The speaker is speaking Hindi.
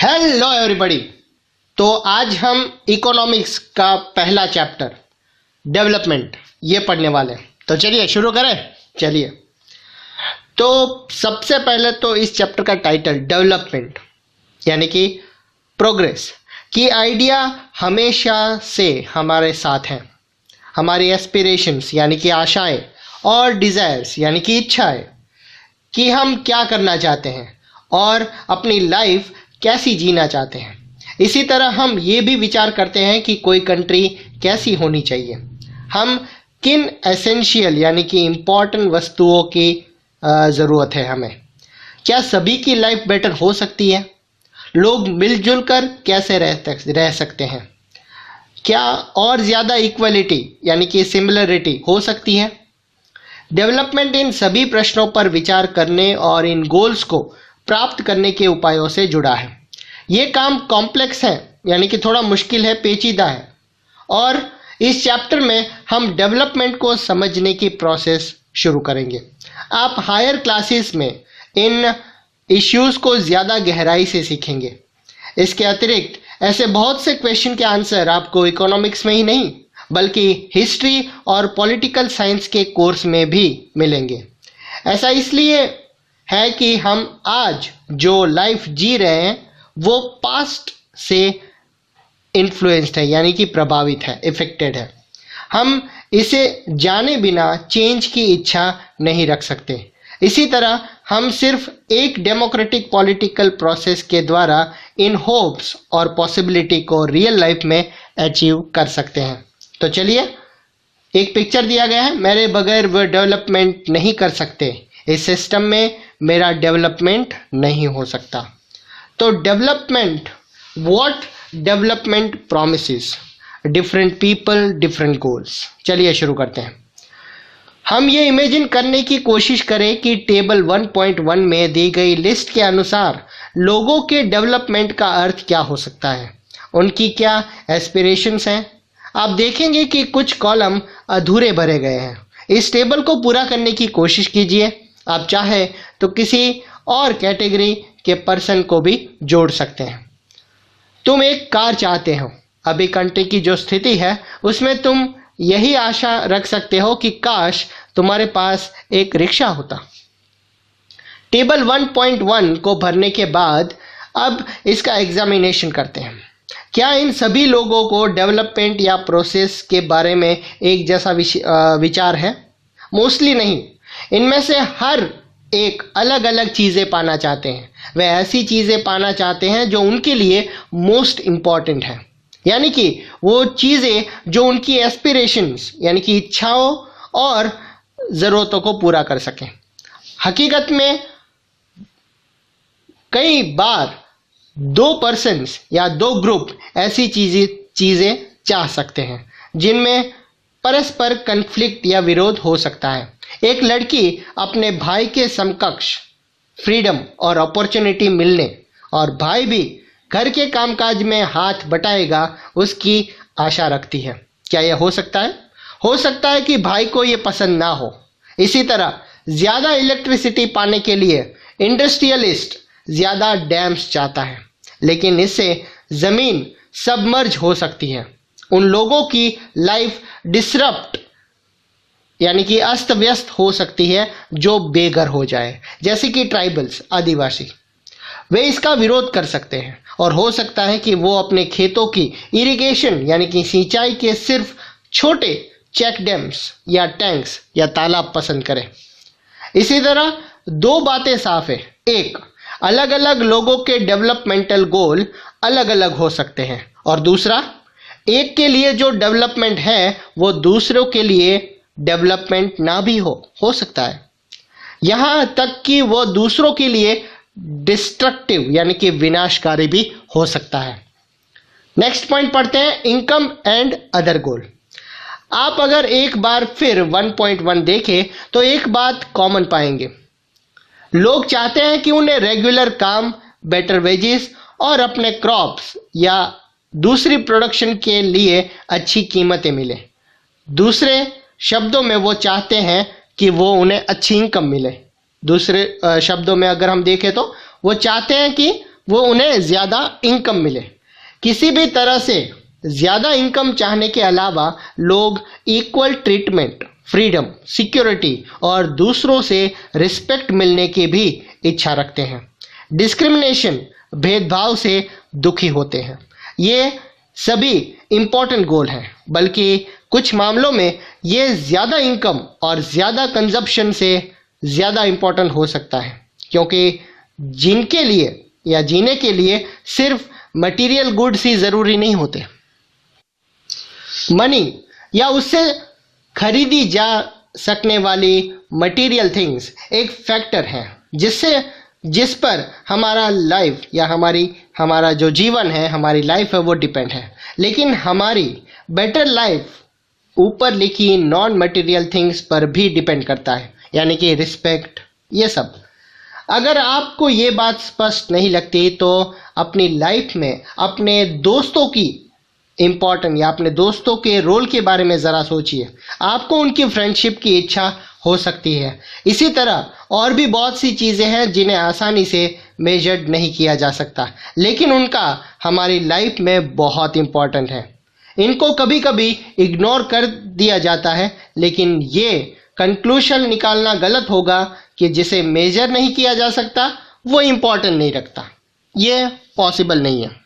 Hello everybody. तो आज हम इकोनॉमिक्स का पहला चैप्टर डेवलपमेंट ये पढ़ने वाले हैं। तो चलिए शुरू करें। चलिए, तो सबसे पहले तो इस चैप्टर का टाइटल डेवलपमेंट यानी कि प्रोग्रेस की आइडिया हमेशा से हमारे साथ हैं। हमारी एस्पिरेशंस यानी कि आशाएं और डिज़ायर्स यानी कि इच्छाएं कि हम क्या करना चाहते हैं और अपनी लाइफ कैसी जीना चाहते हैं। इसी तरह हम ये भी विचार करते हैं कि कोई कंट्री कैसी होनी चाहिए। हम किन एसेंशियल यानी कि इम्पॉर्टेंट वस्तुओं की ज़रूरत है हमें। क्या सभी की लाइफ बेटर हो सकती है? लोग मिलजुल कर कैसे रह सकते हैं? क्या और ज़्यादा इक्वलिटी यानी कि सिमिलरिटी हो सकती है? डेवलपमेंट इन सभी प्रश्नों पर विचार करने और इन गोल्स को प्राप्त करने के उपायों से जुड़ा है। ये काम कॉम्प्लेक्स है यानी कि थोड़ा मुश्किल है, पेचीदा है, और इस चैप्टर में हम डेवलपमेंट को समझने की प्रोसेस शुरू करेंगे। आप हायर क्लासेस में इन इश्यूज़ को ज़्यादा गहराई से सीखेंगे। इसके अतिरिक्त ऐसे बहुत से क्वेश्चन के आंसर आपको इकोनॉमिक्स में ही नहीं बल्कि हिस्ट्री और पॉलिटिकल साइंस के कोर्स में भी मिलेंगे। ऐसा इसलिए है कि हम आज जो लाइफ जी रहे हैं वो पास्ट से इन्फ्लुएंस्ड है यानी कि प्रभावित है, इफेक्टेड है। हम इसे जाने बिना चेंज की इच्छा नहीं रख सकते। इसी तरह हम सिर्फ एक डेमोक्रेटिक पॉलिटिकल प्रोसेस के द्वारा इन होप्स और पॉसिबिलिटी को रियल लाइफ में अचीव कर सकते हैं। तो चलिए, एक पिक्चर दिया गया है। मेरे बगैर वो डेवलपमेंट नहीं कर सकते। इस सिस्टम में मेरा डेवलपमेंट नहीं हो सकता। तो development, what development promises, different people different goals. चलिए शुरू करते हैं। हम ये इमेजिन करने की कोशिश करें कि टेबल 1.1 में दी गई लिस्ट के अनुसार लोगों के डेवलपमेंट का अर्थ क्या हो सकता है, उनकी क्या एस्पिरेशंस हैं। आप देखेंगे कि कुछ कॉलम अधूरे भरे गए हैं। इस टेबल को पूरा करने की कोशिश कीजिए। आप चाहे तो किसी और कैटेगरी के पर्सन को भी जोड़ सकते हैं। तुम एक कार चाहते हो। अभी कंट्री की जो स्थिति है उसमें तुम यही आशा रख सकते हो कि काश तुम्हारे पास एक रिक्शा होता। टेबल 1.1 को भरने के बाद अब इसका एग्जामिनेशन करते हैं। क्या इन सभी लोगों को डेवलपमेंट या प्रोसेस के बारे में एक जैसा विचार है? मोस्टली नहीं। इनमें से हर एक अलग अलग चीज़ें पाना चाहते हैं। वे ऐसी चीज़ें पाना चाहते हैं जो उनके लिए मोस्ट इम्पॉर्टेंट है, यानी कि वो चीज़ें जो उनकी एस्पिरेशंस यानी कि इच्छाओं और ज़रूरतों को पूरा कर सकें। हकीकत में कई बार दो पर्सन्स या दो ग्रुप ऐसी चीज़ें चाह सकते हैं जिनमें परस्पर कन्फ्लिक्ट या विरोध हो सकता है। एक लड़की अपने भाई के समकक्ष फ्रीडम और अपॉर्चुनिटी मिलने और भाई भी घर के कामकाज में हाथ बटाएगा उसकी आशा रखती है। क्या यह हो सकता है? हो सकता है कि भाई को यह पसंद ना हो। इसी तरह ज़्यादा इलेक्ट्रिसिटी पाने के लिए इंडस्ट्रियलिस्ट ज़्यादा डैम्स चाहता है, लेकिन इससे ज़मीन सबमर्ज हो सकती है। उन लोगों की लाइफ डिसरप्ट यानी कि अस्त व्यस्त हो सकती है जो बेघर हो जाए, जैसे कि ट्राइबल्स, आदिवासी। वे इसका विरोध कर सकते हैं और हो सकता है कि वो अपने खेतों की इरिगेशन यानी कि सिंचाई के सिर्फ छोटे चेक डैम्स या टैंक्स या तालाब पसंद करें। इसी तरह दो बातें साफ है। एक, अलग अलग लोगों के डेवलपमेंटल गोल अलग अलग हो सकते हैं, और दूसरा, एक के लिए जो डेवलपमेंट है वो दूसरों के लिए डेवलपमेंट ना भी हो सकता है। यहाँ तक कि वो दूसरों के लिए डिस्ट्रक्टिव यानी कि विनाशकारी भी हो सकता है। नेक्स्ट पॉइंट पढ़ते हैं, इनकम एंड अदर गोल। आप अगर एक बार फिर 1.1 देखें तो एक बात कॉमन पाएंगे। लोग चाहते हैं कि उन्हें रेगुलर काम, बेटर वेजेस और अपने क्रॉप्स या दूसरी प्रोडक्शन के लिए अच्छी कीमतें मिले। दूसरे शब्दों में वो चाहते हैं कि वो उन्हें अच्छी इनकम मिले। दूसरे शब्दों में अगर हम देखें तो वो चाहते हैं कि वो उन्हें ज़्यादा इनकम मिले। किसी भी तरह से ज़्यादा इनकम चाहने के अलावा लोग इक्वल ट्रीटमेंट, फ्रीडम, सिक्योरिटी और दूसरों से रिस्पेक्ट मिलने की भी इच्छा रखते हैं। डिस्क्रिमिनेशन, भेदभाव से दुखी होते हैं। ये सभी इम्पोर्टेंट गोल हैं, बल्कि कुछ मामलों में ये ज़्यादा इनकम और ज़्यादा कंजप्शन से ज़्यादा इम्पोर्टेंट हो सकता है, क्योंकि जिनके लिए या जीने के लिए सिर्फ मटेरियल गुड्स ही ज़रूरी नहीं होते। मनी या उससे खरीदी जा सकने वाली मटेरियल थिंग्स एक फैक्टर है जिस पर हमारा लाइफ या हमारा जो जीवन है, हमारी लाइफ है, वो डिपेंड है। लेकिन हमारी बेटर लाइफ ऊपर लिखी नॉन मटेरियल थिंग्स पर भी डिपेंड करता है, यानी कि रिस्पेक्ट, ये सब। अगर आपको ये बात स्पष्ट नहीं लगती तो अपनी लाइफ में अपने दोस्तों की इम्पोर्टेंट या अपने दोस्तों के रोल के बारे में ज़रा सोचिए। आपको उनकी फ्रेंडशिप की इच्छा हो सकती है। इसी तरह और भी बहुत सी चीज़ें हैं जिन्हें आसानी से मेजर्ड नहीं किया जा सकता, लेकिन उनका हमारी लाइफ में बहुत इम्पोर्टेंट है। इनको कभी कभी इग्नोर कर दिया जाता है, लेकिन ये कंक्लूशन निकालना गलत होगा कि जिसे मेजर नहीं किया जा सकता वो इम्पोर्टेंट नहीं रखता। ये पॉसिबल नहीं है।